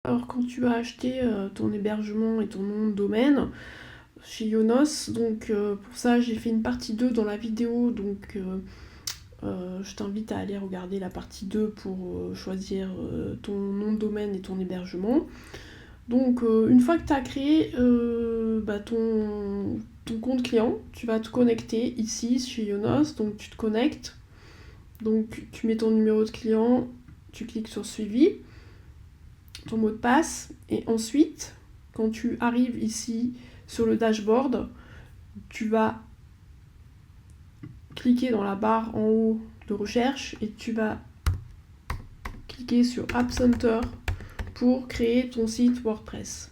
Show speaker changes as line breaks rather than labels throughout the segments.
Alors quand tu as acheté ton hébergement et ton nom de domaine chez Yonos, donc pour ça j'ai fait une partie 2 dans la vidéo, donc je t'invite à aller regarder la partie 2 pour choisir ton nom de domaine et ton hébergement. Donc une fois que tu as créé ton compte client, tu vas te connecter ici chez Yonos, donc tu te connectes, donc tu mets ton numéro de client, tu cliques sur suivi, ton mot de passe, et ensuite, quand tu arrives ici sur le dashboard, tu vas cliquer dans la barre en haut de recherche et tu vas cliquer sur App Center pour créer ton site WordPress.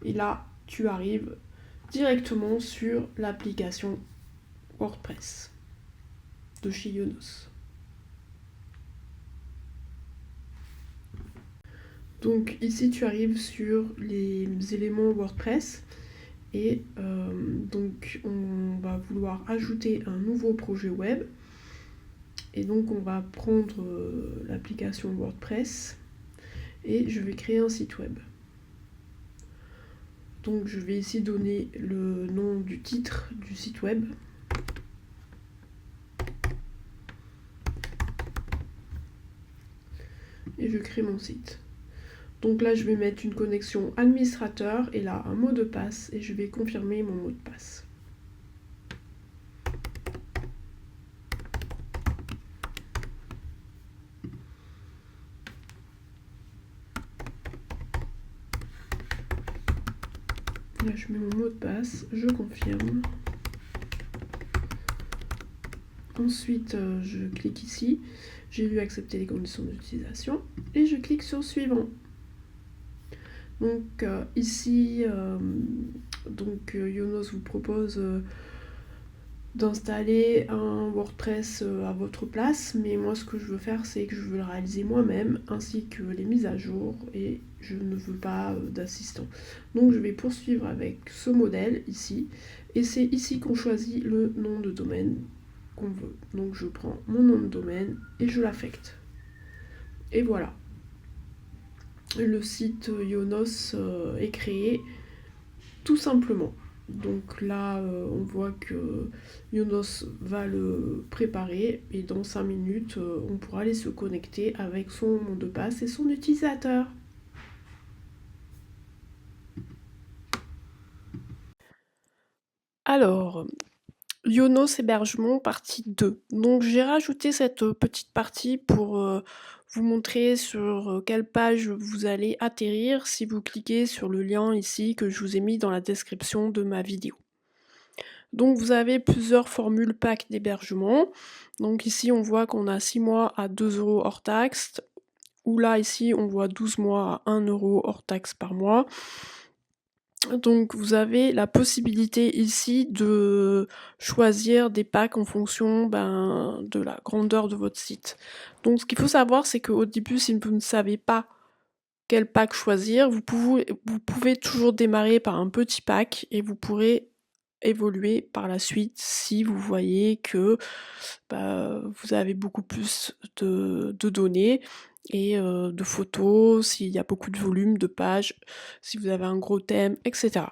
Et là, tu arrives directement sur l'application WordPress de chez Yonos. Donc ici, tu arrives sur les éléments WordPress et donc on va vouloir ajouter un nouveau projet web. Et donc on va prendre l'application WordPress et je vais créer un site web. Donc je vais ici donner le nom du titre du site web. Et je crée mon site. Donc là je vais mettre une connexion administrateur et là un mot de passe et je vais confirmer mon mot de passe. Là je mets mon mot de passe, je confirme. Ensuite je clique ici, j'ai vu accepter les conditions d'utilisation et je clique sur suivant. Donc ici, Yonos vous propose d'installer un WordPress à votre place, mais moi ce que je veux faire c'est que je veux le réaliser moi-même ainsi que les mises à jour et je ne veux pas d'assistant. Donc je vais poursuivre avec ce modèle ici et c'est ici qu'on choisit le nom de domaine qu'on veut. Donc je prends mon nom de domaine et je l'affecte. Et voilà. Le site Yonos est créé tout simplement. Donc là, on voit que Yonos va le préparer et dans 5 minutes, on pourra aller se connecter avec son mot de passe et son utilisateur. Alors, Yonos hébergement partie 2. Donc j'ai rajouté cette petite partie pour vous montrer sur quelle page vous allez atterrir si vous cliquez sur le lien ici que je vous ai mis dans la description de ma vidéo. Donc vous avez plusieurs formules pack d'hébergement. Donc ici on voit qu'on a 6 mois à 2 € hors taxe, ou là ici on voit 12 mois à 1 € hors taxe par mois. Donc vous avez la possibilité ici de choisir des packs en fonction de la grandeur de votre site. Donc ce qu'il faut savoir c'est qu'au début si vous ne savez pas quel pack choisir, vous pouvez toujours démarrer par un petit pack et vous pourrez évoluer par la suite si vous voyez que vous avez beaucoup plus de données et de photos, s'il y a beaucoup de volume, de pages, si vous avez un gros thème, etc.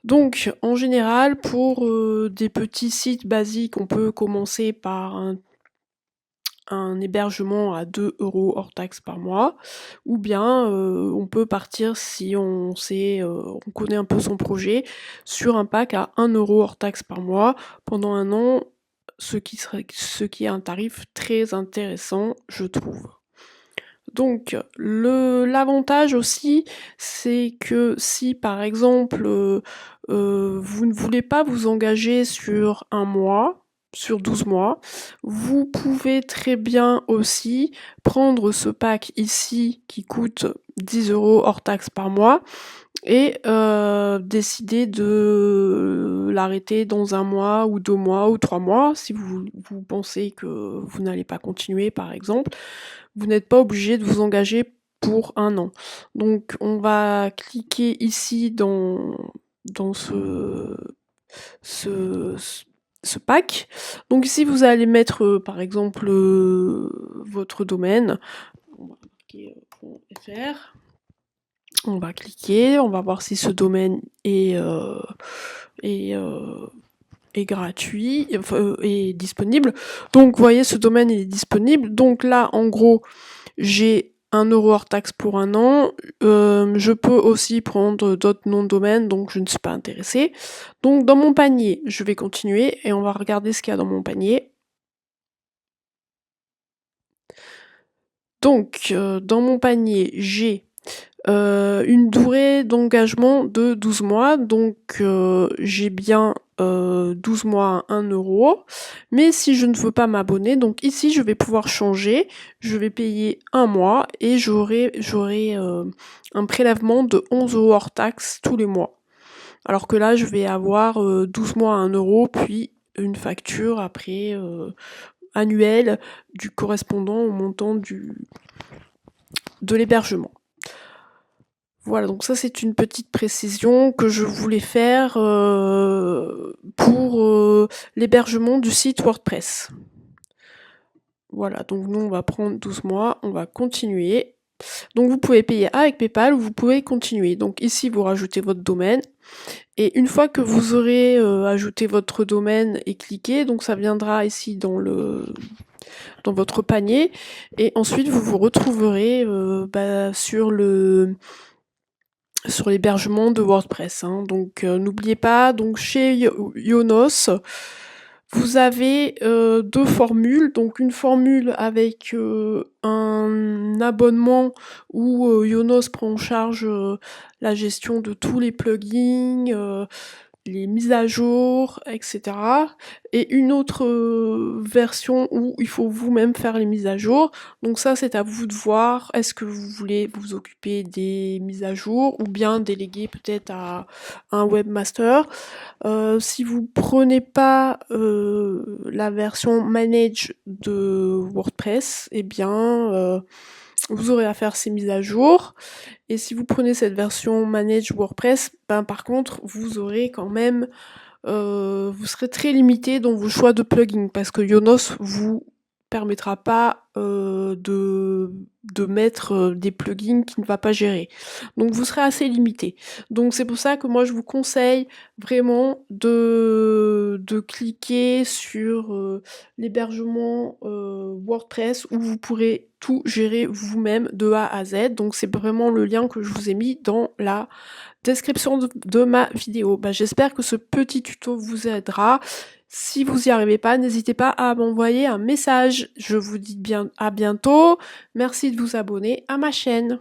Donc en général, pour des petits sites basiques, on peut commencer par un hébergement à 2 € hors taxe par mois, ou bien on peut partir si on connaît un peu son projet, sur un pack à 1 € hors taxe par mois pendant un an, ce qui est un tarif très intéressant, je trouve. Donc l'avantage aussi, c'est que si par exemple vous ne voulez pas vous engager sur un mois, sur 12 mois, vous pouvez très bien aussi prendre ce pack ici qui coûte 10 € hors taxe par mois et décider de l'arrêter dans 1 mois ou 2 mois ou 3 mois si vous pensez que vous n'allez pas continuer par exemple. Vous n'êtes pas obligé de vous engager pour 1 an. Donc on va cliquer ici dans ce pack. Donc ici vous allez mettre par exemple votre domaine. marquer.fr. On va cliquer, on va voir si ce domaine est gratuit, est disponible. Donc vous voyez, ce domaine est disponible. Donc là, en gros, j'ai 1 euro hors taxe pour 1 an. Je peux aussi prendre d'autres noms de domaine, donc je ne suis pas intéressée. Donc dans mon panier, je vais continuer et on va regarder ce qu'il y a dans mon panier. Donc dans mon panier, j'ai une durée d'engagement de 12 mois, donc j'ai bien 12 mois à 1 euro. Mais si je ne veux pas m'abonner, donc ici je vais pouvoir changer, je vais payer 1 mois et j'aurai un prélèvement de 11 euros hors taxe tous les mois. Alors que là je vais avoir 12 mois à 1 euro, puis une facture après annuelle du correspondant au montant de l'hébergement. Voilà, donc ça c'est une petite précision que je voulais faire pour l'hébergement du site WordPress. Voilà, donc nous on va prendre 12 mois, on va continuer. Donc vous pouvez payer avec PayPal ou vous pouvez continuer. Donc ici vous rajoutez votre domaine. Et une fois que vous aurez ajouté votre domaine et cliqué, donc ça viendra ici dans votre panier. Et ensuite vous vous retrouverez sur l'hébergement de WordPress. Donc n'oubliez pas, donc chez Yonos, vous avez 2 formules. Donc une formule avec un abonnement où Yonos prend en charge la gestion de tous les plugins, les mises à jour, etc. Et une autre version où il faut vous-même faire les mises à jour. Donc ça, c'est à vous de voir. Est-ce que vous voulez vous occuper des mises à jour ou bien déléguer peut-être à un webmaster. Si vous prenez pas la version manage de WordPress, eh bien vous aurez à faire ces mises à jour. Et si vous prenez cette version manage WordPress, par contre vous aurez quand même vous serez très limité dans vos choix de plugins parce que Yonos vous permettra pas de mettre des plugins qu'il ne va pas gérer. Donc vous serez assez limité. Donc c'est pour ça que moi je vous conseille vraiment de cliquer sur l'hébergement WordPress où vous pourrez tout gérer vous-même de A à Z. Donc c'est vraiment le lien que je vous ai mis dans la description de ma vidéo. J'espère que ce petit tuto vous aidera. Si vous n'y arrivez pas, n'hésitez pas à m'envoyer un message. Je vous dis bien à bientôt. Merci de vous abonner à ma chaîne.